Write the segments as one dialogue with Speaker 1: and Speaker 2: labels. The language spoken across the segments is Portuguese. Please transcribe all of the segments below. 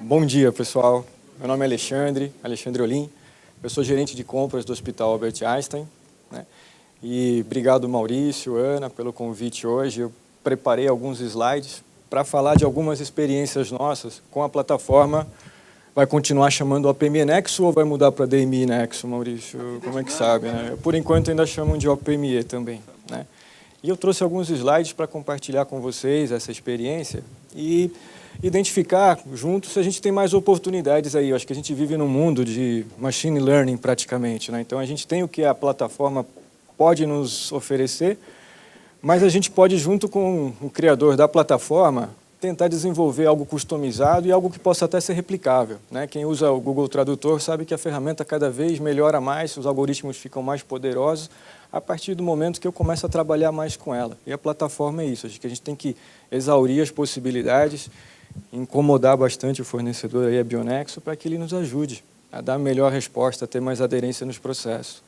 Speaker 1: Bom dia, pessoal. Meu nome é Alexandre Olim. Eu sou gerente de compras do Hospital Albert Einstein, né? E obrigado, Maurício, Ana, pelo convite hoje. Eu preparei alguns slides para falar de algumas experiências nossas com a plataforma. Vai continuar chamando OPMI Nexo ou vai mudar para DMI Nexo, Maurício? Como é que sabe, né? Por enquanto ainda chamam de OPMI também, né? E eu trouxe alguns slides para compartilhar com vocês essa experiência e identificar juntos se a gente tem mais oportunidades aí. Eu acho que a gente vive num mundo de machine learning praticamente, né? Então a gente tem o que a plataforma pode nos oferecer, mas a gente pode, junto com o criador da plataforma, tentar desenvolver algo customizado e algo que possa até ser replicável, né? Quem usa o Google Tradutor sabe que a ferramenta cada vez melhora mais, os algoritmos ficam mais poderosos a partir do momento que eu começo a trabalhar mais com ela. E a plataforma é isso, acho que a gente tem que exaurir as possibilidades, incomodar bastante o fornecedor aí, a Bionexo, para que ele nos ajude a dar a melhor resposta, a ter mais aderência nos processos.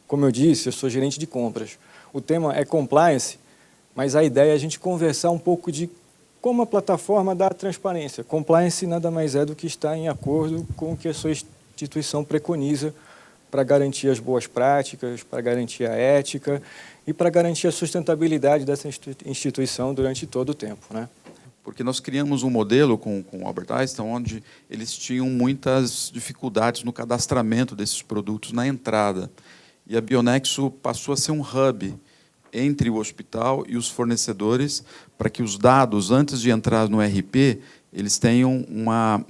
Speaker 1: Como eu disse, eu sou gerente de compras. O tema é compliance, mas a ideia é a gente conversar um pouco de como a plataforma dá transparência. Compliance nada mais é do que estar em acordo com o que a sua instituição preconiza para garantir as boas práticas, para garantir a ética e para garantir a sustentabilidade dessa instituição durante todo o tempo, né?
Speaker 2: Porque nós criamos um modelo com o Albert Einstein, onde eles tinham muitas dificuldades no cadastramento desses produtos na entrada. E a Bionexo passou a ser um hub entre o hospital e os fornecedores, para que os dados, antes de entrar no RP, eles tenham uma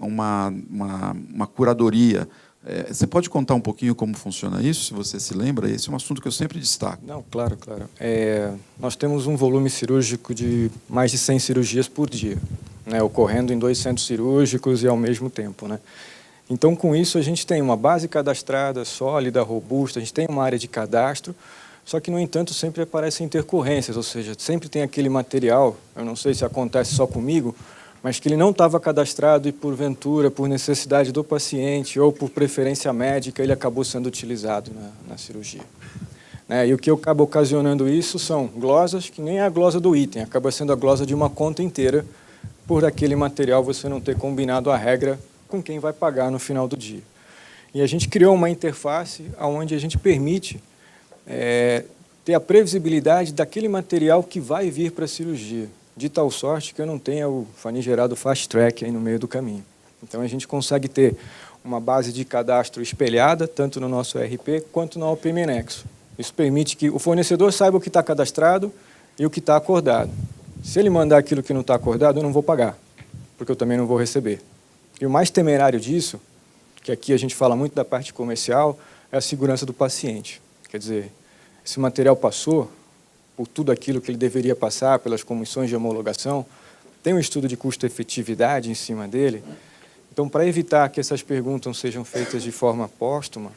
Speaker 2: curadoria. Você pode contar um pouquinho como funciona isso, se você se lembra? Esse é um assunto que eu sempre destaco.
Speaker 1: Não, claro. Nós temos um volume cirúrgico de mais de 100 cirurgias por dia, né, ocorrendo em 2 centros cirúrgicos e ao mesmo tempo, né? Então, com isso, a gente tem uma base cadastrada, sólida, robusta, a gente tem uma área de cadastro, só que, no entanto, sempre aparecem intercorrências, ou seja, sempre tem aquele material, eu não sei se acontece só comigo, mas que ele não estava cadastrado e, porventura, por necessidade do paciente ou por preferência médica, ele acabou sendo utilizado na cirurgia, né? E o que acaba ocasionando isso são glosas, que nem é a glosa do item, acaba sendo a glosa de uma conta inteira, por aquele material você não ter combinado a regra com quem vai pagar no final do dia. E a gente criou uma interface onde a gente permite ter a previsibilidade daquele material que vai vir para a cirurgia, de tal sorte que eu não tenha o famigerado fast track aí no meio do caminho. Então, a gente consegue ter uma base de cadastro espelhada, tanto no nosso ERP quanto na OPMI Nexo. Isso permite que o fornecedor saiba o que está cadastrado e o que está acordado. Se ele mandar aquilo que não está acordado, eu não vou pagar, porque eu também não vou receber. E o mais temerário disso, que aqui a gente fala muito da parte comercial, é a segurança do paciente. Quer dizer, esse material passou por tudo aquilo que ele deveria passar, pelas comissões de homologação, tem um estudo de custo-efetividade em cima dele. Então, para evitar que essas perguntas sejam feitas de forma póstuma,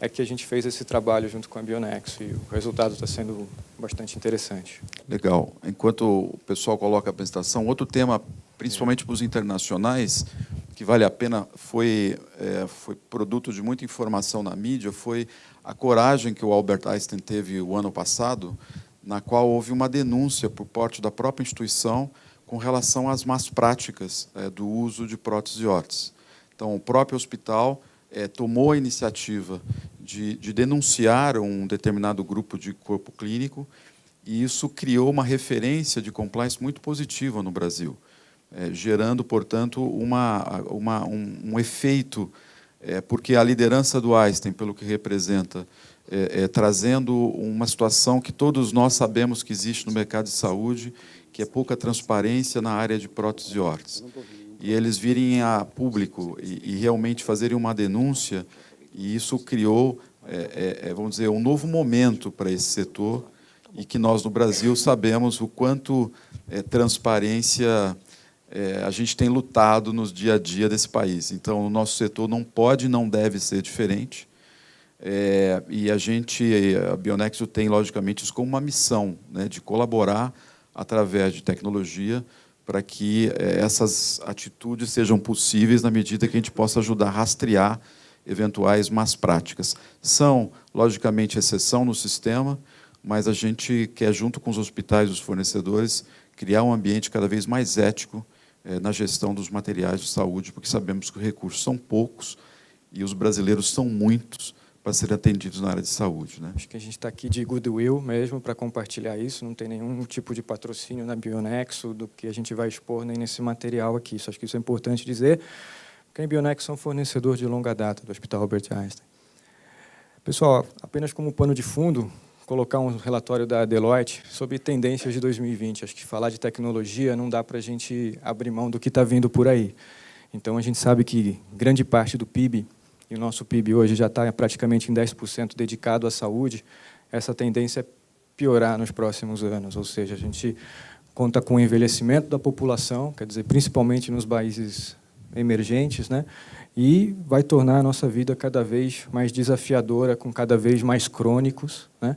Speaker 1: é que a gente fez esse trabalho junto com a Bionexo e o resultado está sendo bastante interessante.
Speaker 2: Legal. Enquanto o pessoal coloca a apresentação, outro tema, principalmente para os internacionais, que vale a pena, foi produto de muita informação na mídia, foi a coragem que o Albert Einstein teve o ano passado, na qual houve uma denúncia por parte da própria instituição com relação às más práticas do uso de próteses de órtese. Então, o próprio hospital tomou a iniciativa de denunciar um determinado grupo de corpo clínico, e isso criou uma referência de compliance muito positiva no Brasil, gerando, portanto, um efeito, porque a liderança do Einstein, pelo que representa, trazendo uma situação que todos nós sabemos que existe no mercado de saúde, que é pouca transparência na área de prótese de órtese. E eles virem a público e realmente fazerem uma denúncia, e isso criou, vamos dizer, um novo momento para esse setor, e que nós, no Brasil, sabemos o quanto transparência a gente tem lutado no dia a dia desse país. Então, o nosso setor não pode e não deve ser diferente. E a Bionexo tem, logicamente, isso como uma missão, né, de colaborar através de tecnologia para que essas atitudes sejam possíveis na medida que a gente possa ajudar a rastrear eventuais más práticas. São, logicamente, exceção no sistema, mas a gente quer, junto com os hospitais e os fornecedores, criar um ambiente cada vez mais ético na gestão dos materiais de saúde, porque sabemos que os recursos são poucos e os brasileiros são muitos para serem atendidos na área de saúde, né?
Speaker 1: Acho que a gente está aqui de goodwill mesmo para compartilhar isso, não tem nenhum tipo de patrocínio na Bionexo do que a gente vai expor nem nesse material aqui. Acho que isso é importante dizer, porque a Bionexo é um fornecedor de longa data do Hospital Albert Einstein. Pessoal, apenas como pano de fundo, colocar um relatório da Deloitte sobre tendências de 2020. Acho que falar de tecnologia não dá para a gente abrir mão do que está vindo por aí. Então, a gente sabe que grande parte do PIB, e o nosso PIB hoje já está praticamente em 10% dedicado à saúde, essa tendência é piorar nos próximos anos. Ou seja, a gente conta com o envelhecimento da população, quer dizer, principalmente nos países emergentes, né? E vai tornar a nossa vida cada vez mais desafiadora, com cada vez mais crônicos, né?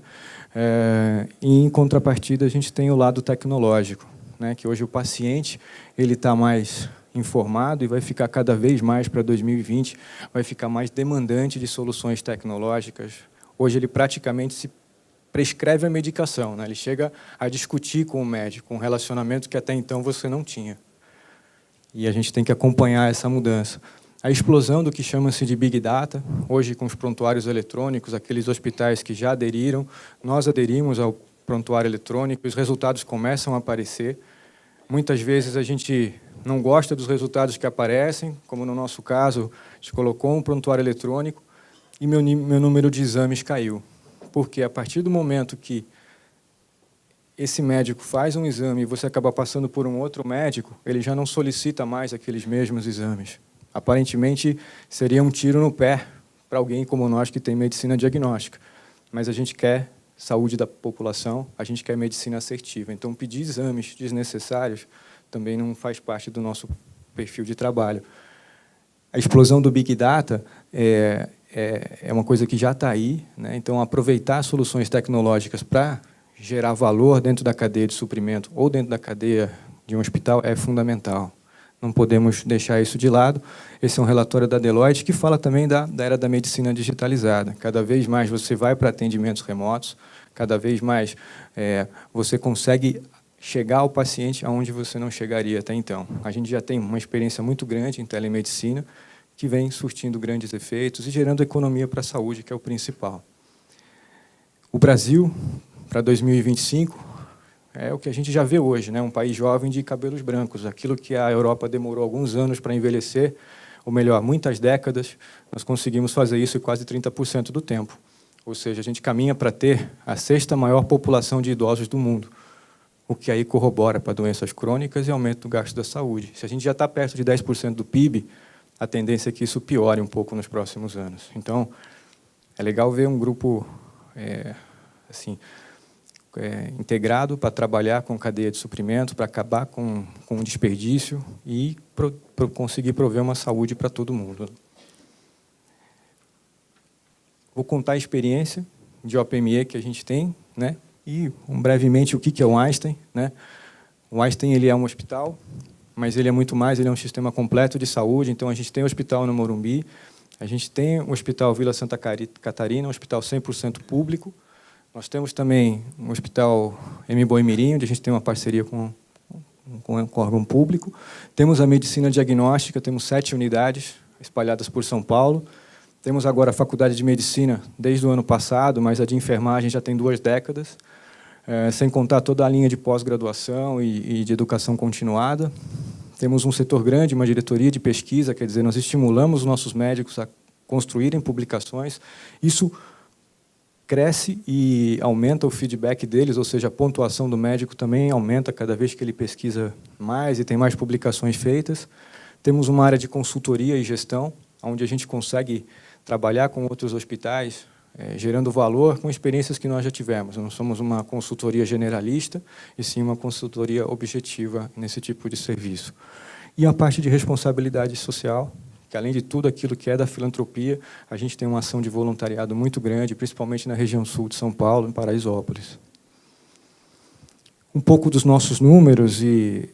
Speaker 1: E, em contrapartida, a gente tem o lado tecnológico, né? Que hoje o paciente ele está mais informado e vai ficar cada vez mais para 2020, vai ficar mais demandante de soluções tecnológicas. Hoje ele praticamente se prescreve a medicação, né? Ele chega a discutir com o médico, um relacionamento que até então você não tinha. E a gente tem que acompanhar essa mudança. A explosão do que chama-se de Big Data, hoje com os prontuários eletrônicos, aqueles hospitais que já aderiram, nós aderimos ao prontuário eletrônico, os resultados começam a aparecer. Muitas vezes a gente não gosta dos resultados que aparecem, como no nosso caso, a gente colocou um prontuário eletrônico e meu número de exames caiu. Porque a partir do momento que esse médico faz um exame e você acaba passando por um outro médico, ele já não solicita mais aqueles mesmos exames. Aparentemente, seria um tiro no pé para alguém como nós que tem medicina diagnóstica. Mas a gente quer saúde da população, a gente quer medicina assertiva. Então, pedir exames desnecessários também não faz parte do nosso perfil de trabalho. A explosão do Big Data é uma coisa que já está aí, né? Então, aproveitar soluções tecnológicas para gerar valor dentro da cadeia de suprimento ou dentro da cadeia de um hospital é fundamental. Não podemos deixar isso de lado. Esse é um relatório da Deloitte que fala também da era da medicina digitalizada. Cada vez mais você vai para atendimentos remotos, cada vez mais você consegue chegar ao paciente aonde você não chegaria até então. A gente já tem uma experiência muito grande em telemedicina, que vem surtindo grandes efeitos e gerando economia para a saúde, que é o principal. O Brasil, para 2025, é o que a gente já vê hoje, né? Um país jovem de cabelos brancos. Aquilo que a Europa demorou alguns anos para envelhecer, ou melhor, muitas décadas, nós conseguimos fazer isso em quase 30% do tempo. Ou seja, a gente caminha para ter a 6ª maior população de idosos do mundo, o que aí corrobora para doenças crônicas e aumento do gasto da saúde. Se a gente já está perto de 10% do PIB, a tendência é que isso piore um pouco nos próximos anos. Então, é legal ver um grupo integrado para trabalhar com cadeia de suprimento, para acabar com o desperdício e conseguir prover uma saúde para todo mundo. Vou contar a experiência de OPME que a gente tem, né? E, brevemente, o que é o Einstein, né? O Einstein ele é um hospital, mas ele é muito mais, ele é um sistema completo de saúde. Então, a gente tem o hospital no Morumbi, a gente tem o Hospital Vila Santa Catarina, um hospital 100% público. Nós temos também um hospital M. Boimirim, onde a gente tem uma parceria com órgão público. Temos a medicina diagnóstica, temos 7 unidades espalhadas por São Paulo. Temos agora a faculdade de medicina desde o ano passado, mas a de enfermagem já tem 2 décadas, sem contar toda a linha de pós-graduação e de educação continuada. Temos um setor grande, uma diretoria de pesquisa, quer dizer, nós estimulamos os nossos médicos a construírem publicações. Isso cresce e aumenta o feedback deles, ou seja, a pontuação do médico também aumenta cada vez que ele pesquisa mais e tem mais publicações feitas. Temos uma área de consultoria e gestão, onde a gente consegue trabalhar com outros hospitais, gerando valor com experiências que nós já tivemos. Não somos uma consultoria generalista, e sim uma consultoria objetiva nesse tipo de serviço. E a parte de responsabilidade social, que além de tudo aquilo que é da filantropia, a gente tem uma ação de voluntariado muito grande, principalmente na região sul de São Paulo, em Paraisópolis. Um pouco dos nossos números, e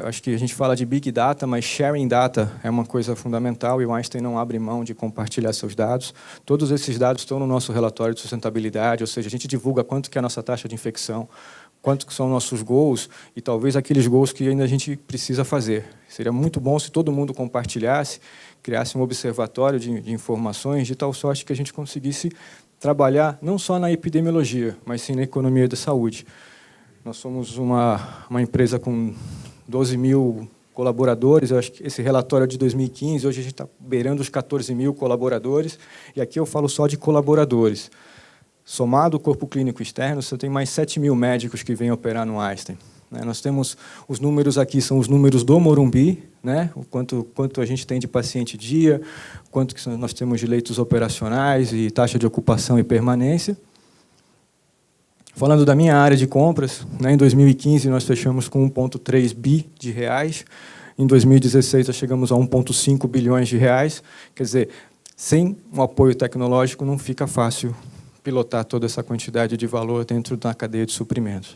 Speaker 1: acho que a gente fala de Big Data, mas sharing data é uma coisa fundamental, e o Einstein não abre mão de compartilhar seus dados. Todos esses dados estão no nosso relatório de sustentabilidade, ou seja, a gente divulga quanto que é a nossa taxa de infecção, quanto que são nossos goals e talvez aqueles goals que ainda a gente precisa fazer. Seria muito bom se todo mundo compartilhasse, criasse um observatório de informações, de tal sorte que a gente conseguisse trabalhar não só na epidemiologia, mas sim na economia da saúde. Nós somos uma empresa com 12 mil colaboradores, eu acho que esse relatório é de 2015, hoje a gente está beirando os 14 mil colaboradores, e aqui eu falo só de colaboradores. Somado o corpo clínico externo, você tem mais 7 mil médicos que vêm operar no Einstein. Nós temos, os números aqui são os números do Morumbi, né? O quanto a gente tem de paciente dia, quanto que nós temos de leitos operacionais e taxa de ocupação e permanência. Falando da minha área de compras, né, em 2015 nós fechamos com 1,3 bi de reais, em 2016 nós chegamos a 1,5 bilhões de reais, quer dizer, sem um apoio tecnológico não fica fácil pilotar toda essa quantidade de valor dentro da cadeia de suprimentos.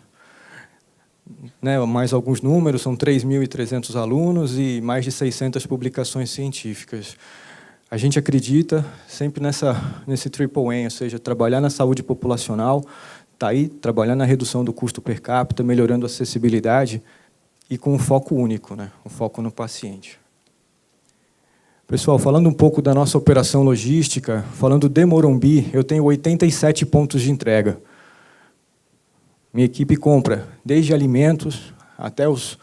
Speaker 1: Né, mais alguns números, são 3.300 alunos e mais de 600 publicações científicas. A gente acredita sempre nesse triple aim, ou seja, trabalhar na saúde populacional, tá aí, trabalhar na redução do custo per capita, melhorando a acessibilidade e com um foco único, né, um foco no paciente. Pessoal, falando um pouco da nossa operação logística, falando de Morumbi, eu tenho 87 pontos de entrega. Minha equipe compra desde alimentos até os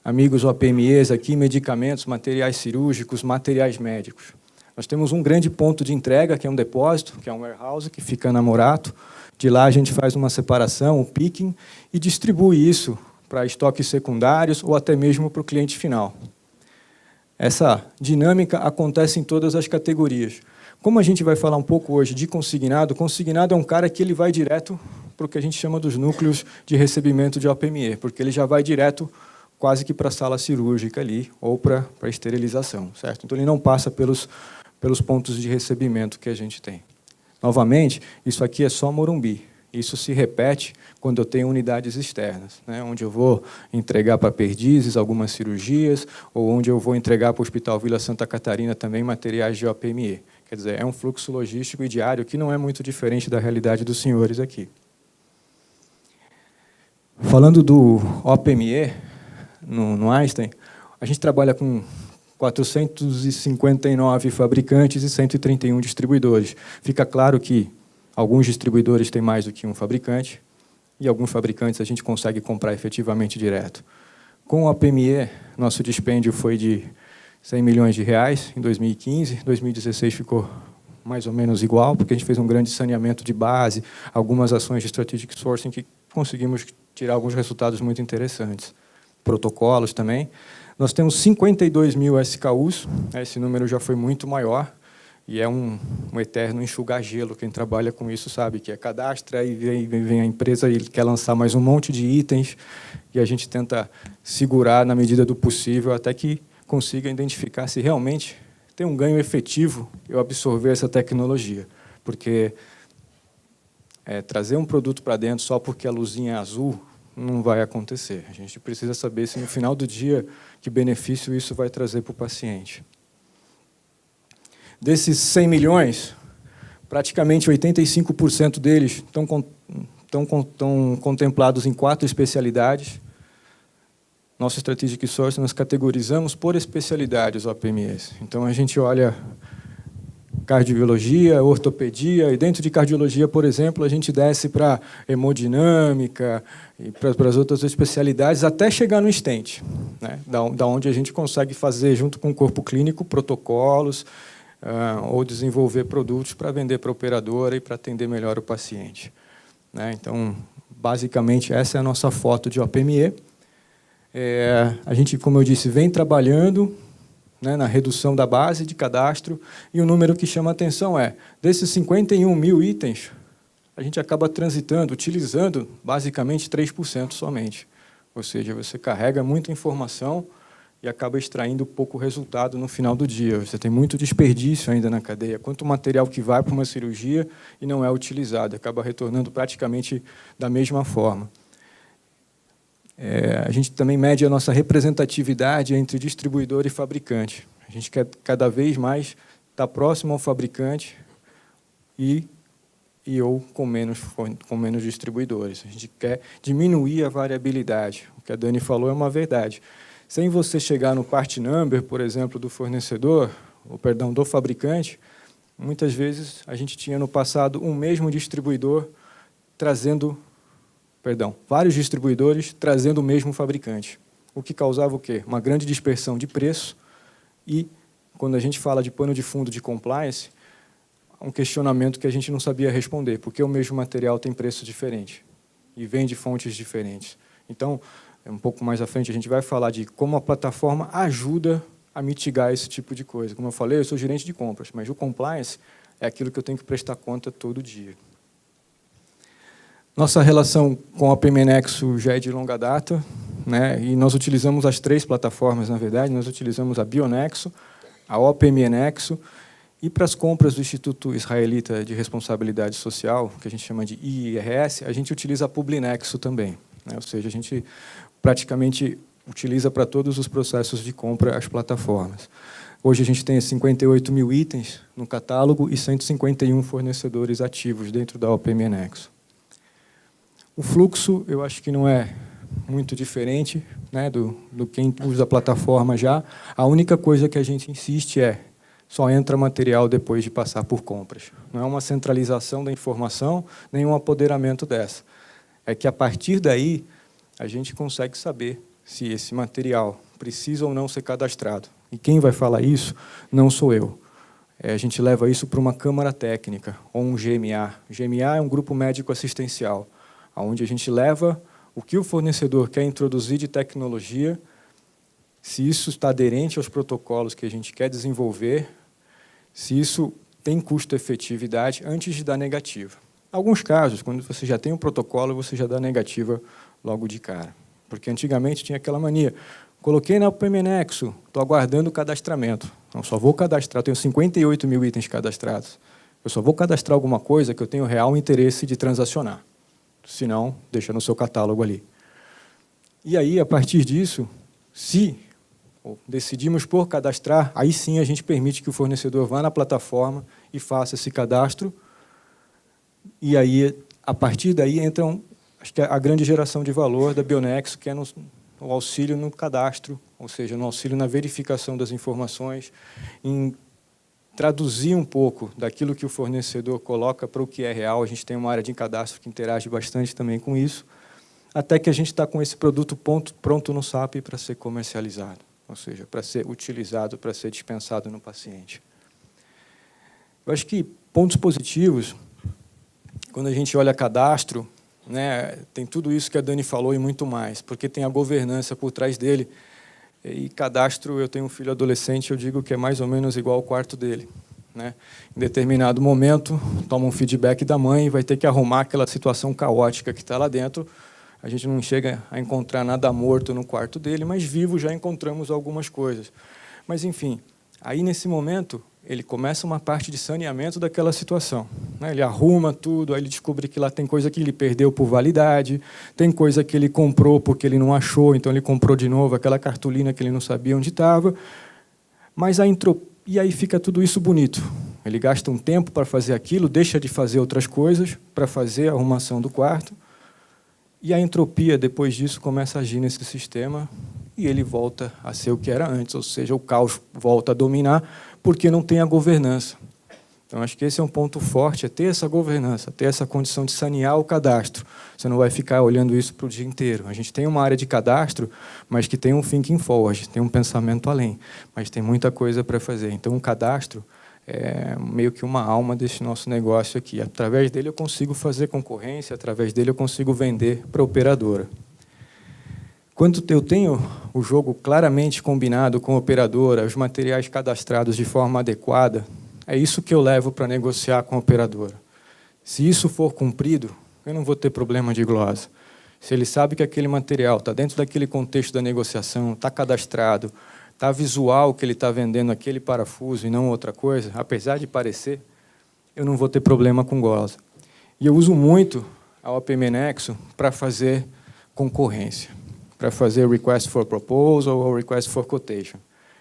Speaker 1: amigos OPMEs aqui, medicamentos, materiais cirúrgicos, materiais médicos. Nós temos um grande ponto de entrega, que é um depósito, que é um warehouse, que fica na Morato. De lá a gente faz uma separação, um picking, e distribui isso para estoques secundários ou até mesmo para o cliente final. Essa dinâmica acontece em todas as categorias. Como a gente vai falar um pouco hoje de consignado, consignado é um cara que ele vai direto para o que a gente chama dos núcleos de recebimento de OPME, porque ele já vai direto quase que para a sala cirúrgica ali, ou para a esterilização, certo? Então, ele não passa pelos pontos de recebimento que a gente tem. Novamente, isso aqui é só Morumbi. Isso se repete quando eu tenho unidades externas, né, onde eu vou entregar para Perdizes algumas cirurgias, ou onde eu vou entregar para o Hospital Vila Santa Catarina também materiais de OPME. Quer dizer, é um fluxo logístico e diário que não é muito diferente da realidade dos senhores aqui. Falando do OPME, no Einstein, a gente trabalha com 459 fabricantes e 131 distribuidores. Fica claro que alguns distribuidores têm mais do que um fabricante, e alguns fabricantes a gente consegue comprar efetivamente direto. Com o OPME, nosso dispêndio foi de 100 milhões de reais em 2015, 2016 ficou mais ou menos igual, porque a gente fez um grande saneamento de base, algumas ações de strategic sourcing que conseguimos tirar alguns resultados muito interessantes. Protocolos também. Nós temos 52 mil SKUs, esse número já foi muito maior, e é um eterno enxugar gelo. Quem trabalha com isso sabe que é cadastra, e vem a empresa e quer lançar mais um monte de itens, e a gente tenta segurar na medida do possível até que consiga identificar se realmente tem um ganho efetivo eu absorver essa tecnologia. Porque trazer um produto para dentro só porque a luzinha é azul não vai acontecer. A gente precisa saber se no final do dia que benefício isso vai trazer para o paciente. Desses 100 milhões, praticamente 85% deles estão contemplados em 4 especialidades. Nosso Strategic Sourcing nós categorizamos por especialidades os OPMEs. Então, a gente olha cardiologia, ortopedia, e dentro de cardiologia, por exemplo, a gente desce para hemodinâmica e para as outras especialidades, até chegar no stent, né? Da onde a gente consegue fazer, junto com o corpo clínico, protocolos, ou desenvolver produtos para vender para a operadora e para atender melhor o paciente. Né? Então, basicamente, essa é a nossa foto de OPME. A gente, como eu disse, vem trabalhando, né, na redução da base de cadastro, e o número que chama a atenção é, desses 51 mil itens, a gente acaba transitando, utilizando, basicamente, 3% somente. Ou seja, você carrega muita informação e acaba extraindo pouco resultado no final do dia. Você tem muito desperdício ainda na cadeia. Quanto material que vai para uma cirurgia e não é utilizado, acaba retornando praticamente da mesma forma. A gente também mede a nossa representatividade entre distribuidor e fabricante. A gente quer cada vez mais estar próximo ao fabricante e ou com menos distribuidores. A gente quer diminuir a variabilidade. O que a Dani falou é uma verdade. Sem você chegar no part number, por exemplo, do fornecedor, ou perdão, do fabricante, muitas vezes a gente tinha no passado um mesmo distribuidor trazendo, vários distribuidores trazendo o mesmo fabricante. O que causava o quê? Uma grande dispersão de preço e, quando a gente fala de pano de fundo de compliance, um questionamento que a gente não sabia responder, porque o mesmo material tem preço diferente e vem de fontes diferentes. Então, um pouco mais à frente, a gente vai falar de como a plataforma ajuda a mitigar esse tipo de coisa. Como eu falei, eu sou gerente de compras, mas o compliance é aquilo que eu tenho que prestar conta todo dia. Nossa relação com a OPM Nexo já é de longa data, né? E nós utilizamos as 3 plataformas, na verdade. Nós utilizamos a Bionexo, a OPM Nexo, e para as compras do Instituto Israelita de Responsabilidade Social, que a gente chama de IRS, a gente utiliza a Publinexo também, né? Ou seja, a gente praticamente utiliza para todos os processos de compra as plataformas. Hoje a gente tem 58 mil itens no catálogo e 151 fornecedores ativos dentro da OPM Nexo. O fluxo, eu acho que não é muito diferente, né, do quem usa a plataforma já. A única coisa que a gente insiste é só entra material depois de passar por compras. Não é uma centralização da informação, nem um apoderamento dessa. É que, a partir daí, a gente consegue saber se esse material precisa ou não ser cadastrado. E quem vai falar isso não sou eu. A gente leva isso para uma câmara técnica, ou um GMA. O GMA é um grupo médico assistencial, onde a gente leva o que o fornecedor quer introduzir de tecnologia, se isso está aderente aos protocolos que a gente quer desenvolver, se isso tem custo-efetividade, antes de dar negativa. Em alguns casos, quando você já tem um protocolo, você já dá negativa logo de cara. Porque antigamente tinha aquela mania, coloquei na OPM Nexo, estou aguardando o cadastramento. Não, só vou cadastrar, eu tenho 58 mil itens cadastrados. Eu só vou cadastrar alguma coisa que eu tenho real interesse de transacionar. Se não, deixa no seu catálogo ali. E aí, a partir disso, se decidimos por cadastrar, aí sim a gente permite que o fornecedor vá na plataforma e faça esse cadastro. E aí, a partir daí, entra acho que a grande geração de valor da Bionexo, que é o auxílio no cadastro, ou seja, no auxílio na verificação das informações, em traduzir um pouco daquilo que o fornecedor coloca para o que é real. A gente tem uma área de cadastro que interage bastante também com isso, até que a gente está com esse produto pronto no SAP para ser comercializado, ou seja, para ser utilizado, para ser dispensado no paciente. Eu acho que pontos positivos, quando a gente olha cadastro, né, tem tudo isso que a Dani falou e muito mais, porque tem a governança por trás dele. E cadastro, eu tenho um filho adolescente, eu digo que é mais ou menos igual ao quarto dele, né? Em determinado momento, toma um feedback da mãe e vai ter que arrumar aquela situação caótica que está lá dentro. A gente não chega a encontrar nada morto no quarto dele, mas vivo já encontramos algumas coisas. Mas, enfim, aí nesse momento, ele começa uma parte de saneamento daquela situação, né? Ele arruma tudo, aí ele descobre que lá tem coisa que ele perdeu por validade, tem coisa que ele comprou porque ele não achou, então ele comprou de novo aquela cartolina que ele não sabia onde estava. Mas e aí fica tudo isso bonito. Ele gasta um tempo para fazer aquilo, deixa de fazer outras coisas para fazer a arrumação do quarto, e a entropia, depois disso, começa a agir nesse sistema e ele volta a ser o que era antes, ou seja, o caos volta a dominar, porque não tem a governança. Então, acho que esse é um ponto forte, é ter essa governança, ter essa condição de sanear o cadastro. Você não vai ficar olhando isso para o dia inteiro. A gente tem uma área de cadastro, mas que tem um thinking forward, tem um pensamento além, mas tem muita coisa para fazer. Então, o cadastro é meio que uma alma desse nosso negócio aqui. Através dele eu consigo fazer concorrência, através dele eu consigo vender para a operadora. Quando eu tenho o jogo claramente combinado com a operadora, os materiais cadastrados de forma adequada, é isso que eu levo para negociar com a operadora. Se isso for cumprido, eu não vou ter problema de glosa. Se ele sabe que aquele material está dentro daquele contexto da negociação, está cadastrado, está visual que ele está vendendo aquele parafuso e não outra coisa, apesar de parecer, eu não vou ter problema com glosa. E eu uso muito a OPM Nexo para fazer concorrência, para fazer request for proposal ou request for quotation.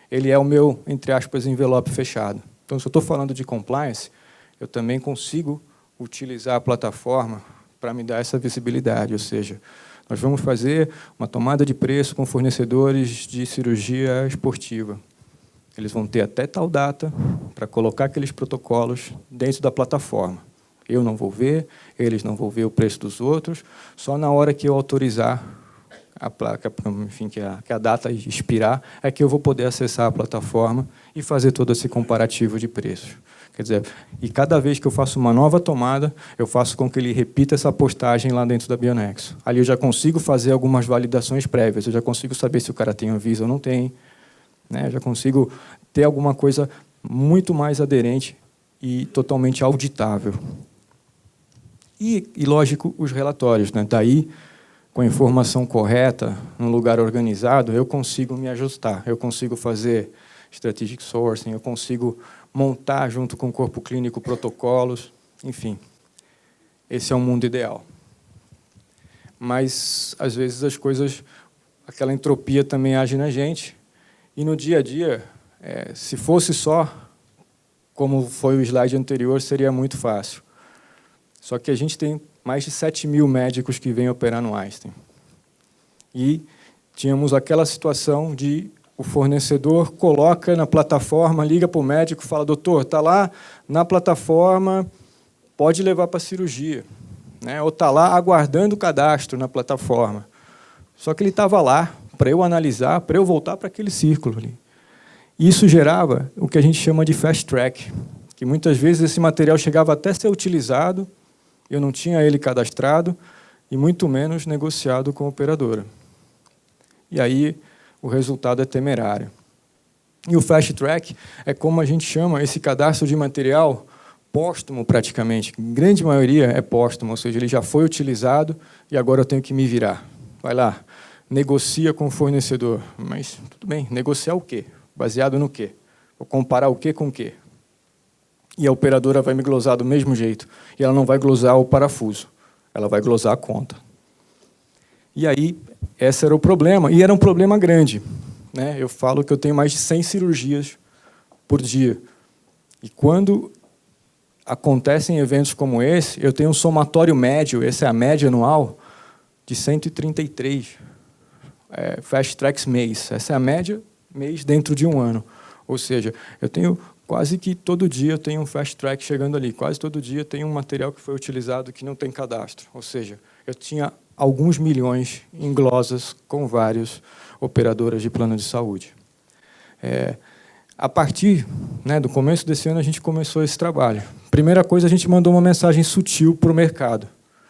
Speaker 1: Ele é o meu, entre aspas, envelope fechado. Então, se eu estou falando de compliance, eu também consigo utilizar a plataforma para me dar essa visibilidade, ou seja, nós vamos fazer uma tomada de preço com fornecedores de cirurgia esportiva. Eles vão ter até tal data para colocar aqueles protocolos dentro da plataforma. Eu não vou ver, eles não vão ver o preço dos outros, só na hora que eu autorizar a placa, enfim, que a data expirar, é que eu vou poder acessar a plataforma e fazer todo esse comparativo de preços. Quer dizer, e cada vez que eu faço uma nova tomada, eu faço com que ele repita essa postagem lá dentro da Bionexo. Ali eu já consigo fazer algumas validações prévias, eu já consigo saber se o cara tem Anvisa ou não tem, né? Eu já consigo ter alguma coisa muito mais aderente e totalmente auditável. E lógico, os relatórios, né? Daí, com a informação correta, num lugar organizado, eu consigo me ajustar, eu consigo fazer strategic sourcing, eu consigo montar junto com o corpo clínico protocolos, enfim. Esse é o mundo ideal. Mas, às vezes, as coisas, aquela entropia também age na gente, e no dia a dia, se fosse só como foi o slide anterior, seria muito fácil. Só que a gente tem mais de 7.000 médicos que vêm operar no Einstein. E tínhamos aquela situação de o fornecedor coloca na plataforma, liga para o médico e fala, doutor, está lá na plataforma, pode levar para a cirurgia. Né? Ou está lá aguardando o cadastro na plataforma. Só que ele estava lá para eu analisar, para eu voltar para aquele círculo ali. Isso gerava o que a gente chama de fast track, que muitas vezes esse material chegava até a ser utilizado, eu não tinha ele cadastrado e muito menos negociado com a operadora. E aí o resultado é temerário. E o fast track é como a gente chama esse cadastro de material póstumo praticamente. A grande maioria é póstumo, ou seja, ele já foi utilizado e agora eu tenho que me virar. Vai lá, negocia com o fornecedor. Mas tudo bem, negociar o quê? Baseado no quê? Vou comparar o quê com o quê? E a operadora vai me glosar do mesmo jeito. E ela não vai glosar o parafuso, ela vai glosar a conta. E aí, esse era o problema, e era um problema grande. Né? Eu falo que eu tenho mais de 100 cirurgias por dia. E quando acontecem eventos como esse, eu tenho um somatório médio, essa é a média anual, de 133 fast tracks mês. Essa é a média mês dentro de um ano. Ou seja, eu tenho quase que todo dia eu tenho um fast track chegando ali. Quase todo dia tem um material que foi utilizado que não tem cadastro. Ou seja, eu tinha alguns milhões em glosas com várias operadoras de plano de saúde. A partir do começo desse ano, a gente começou esse trabalho. Primeira coisa, a gente mandou uma mensagem sutil para o mercado.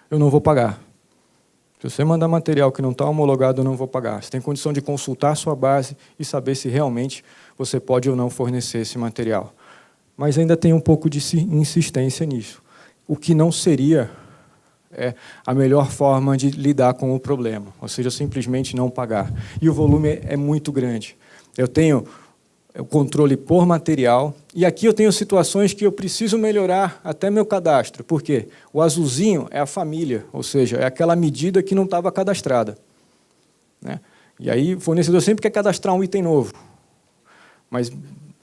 Speaker 1: Eu não vou pagar. Se você mandar material que não está homologado, eu não vou pagar. Você tem condição de consultar a sua base e saber se realmente você pode ou não fornecer esse material. Mas ainda tem um pouco de insistência nisso, o que não seria a melhor forma de lidar com o problema, ou seja, simplesmente não pagar. E o volume é muito grande. Eu tenho o controle por material, e aqui eu tenho situações que eu preciso melhorar até meu cadastro. Por quê? O azulzinho é a família, ou seja, é aquela medida que não estava cadastrada. Né? E aí o fornecedor sempre quer cadastrar um item novo, mas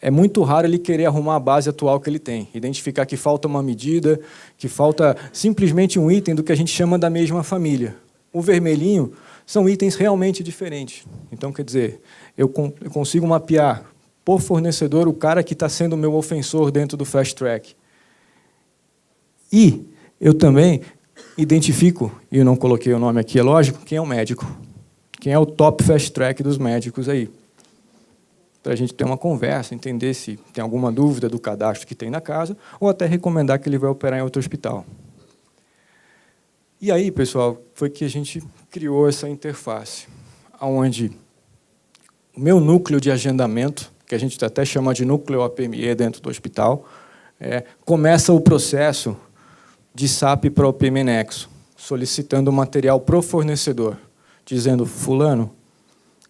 Speaker 1: é muito raro ele querer arrumar a base atual que ele tem, identificar que falta uma medida, que falta simplesmente um item do que a gente chama da mesma família. O vermelhinho são itens realmente diferentes. Então, quer dizer, eu consigo mapear por fornecedor o cara que está sendo o meu ofensor dentro do fast track. E eu também identifico, e eu não coloquei o nome aqui, é lógico, quem é o médico. Quem é o top fast track dos médicos aí. Para a gente ter uma conversa, entender se tem alguma dúvida do cadastro que tem na casa, ou até recomendar que ele vai operar em outro hospital. E aí, pessoal, foi que a gente criou essa interface, onde o meu núcleo de agendamento, que a gente até chama de núcleo APME dentro do hospital, começa o processo de SAP para o OPM Nexo, solicitando o material para o fornecedor, dizendo, fulano,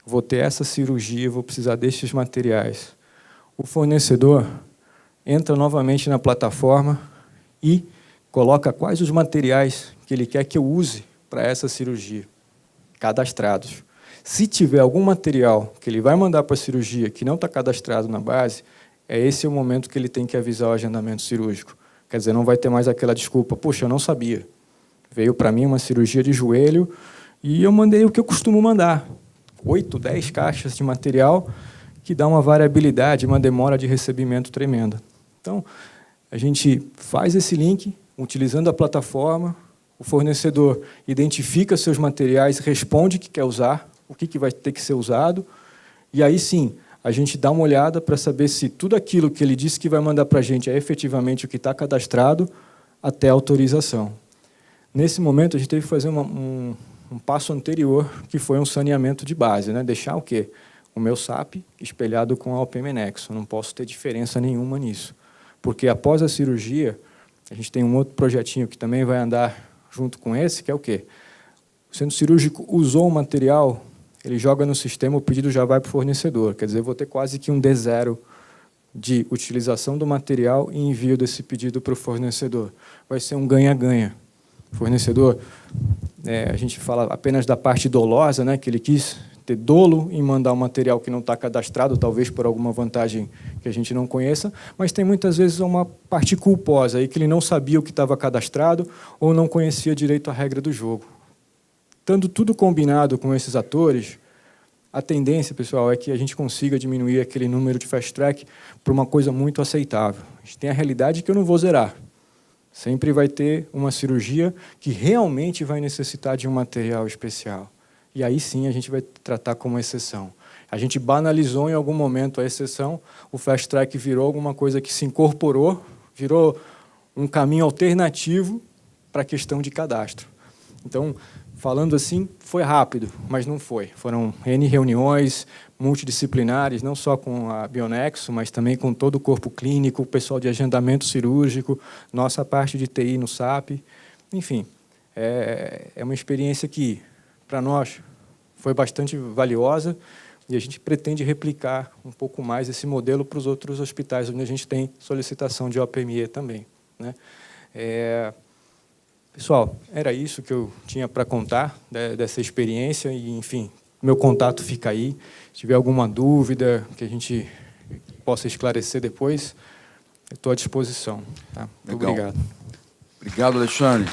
Speaker 1: vou ter essa cirurgia, vou precisar destes materiais. O fornecedor entra novamente na plataforma e coloca quais os materiais que ele quer que eu use para essa cirurgia, cadastrados. Se tiver algum material que ele vai mandar para a cirurgia que não está cadastrado na base, esse é o momento que ele tem que avisar o agendamento cirúrgico. Quer dizer, não vai ter mais aquela desculpa, poxa, eu não sabia. Veio para mim uma cirurgia de joelho e eu mandei o que eu costumo mandar, 8, 10 caixas de material, que dá uma variabilidade, uma demora de recebimento tremenda. Então, a gente faz esse link, utilizando a plataforma, o fornecedor identifica seus materiais, responde que quer usar, o que vai ter que ser usado, e aí sim, a gente dá uma olhada para saber se tudo aquilo que ele disse que vai mandar para a gente é efetivamente o que está cadastrado até a autorização. Nesse momento, a gente teve que fazer um passo anterior, que foi um saneamento de base, né? Deixar o quê? O meu SAP espelhado com a OPM Nexo. Não posso ter diferença nenhuma nisso. Porque após a cirurgia, a gente tem um outro projetinho que também vai andar junto com esse, que é o quê? O centro cirúrgico usou o material, ele joga no sistema, o pedido já vai para o fornecedor. Quer dizer, eu vou ter quase que um D0 de utilização do material e envio desse pedido para o fornecedor. Vai ser um ganha-ganha. O fornecedor, a gente fala apenas da parte dolosa, né, que ele quis ter dolo em mandar um material que não está cadastrado, talvez por alguma vantagem que a gente não conheça, mas tem muitas vezes uma parte culposa, aí que ele não sabia o que estava cadastrado ou não conhecia direito a regra do jogo. Estando tudo combinado com esses atores, a tendência, pessoal, é que a gente consiga diminuir aquele número de fast track para uma coisa muito aceitável. A gente tem a realidade que eu não vou zerar. Sempre vai ter uma cirurgia que realmente vai necessitar de um material especial. E aí sim a gente vai tratar como exceção. A gente banalizou em algum momento a exceção, o fast track virou alguma coisa que se incorporou, virou um caminho alternativo para a questão de cadastro. Então, falando assim, foi rápido, mas não foi. Foram N reuniões multidisciplinares, não só com a Bionexo, mas também com todo o corpo clínico, o pessoal de agendamento cirúrgico, nossa parte de TI no SAP. Enfim, é uma experiência que, para nós, foi bastante valiosa e a gente pretende replicar um pouco mais esse modelo para os outros hospitais, onde a gente tem solicitação de OPME também, né? Pessoal, era isso que eu tinha para contar dessa experiência e, enfim, meu contato fica aí. Se tiver alguma dúvida que a gente possa esclarecer depois, eu estou à disposição. Tá? Muito obrigado.
Speaker 2: Obrigado, Alexandre.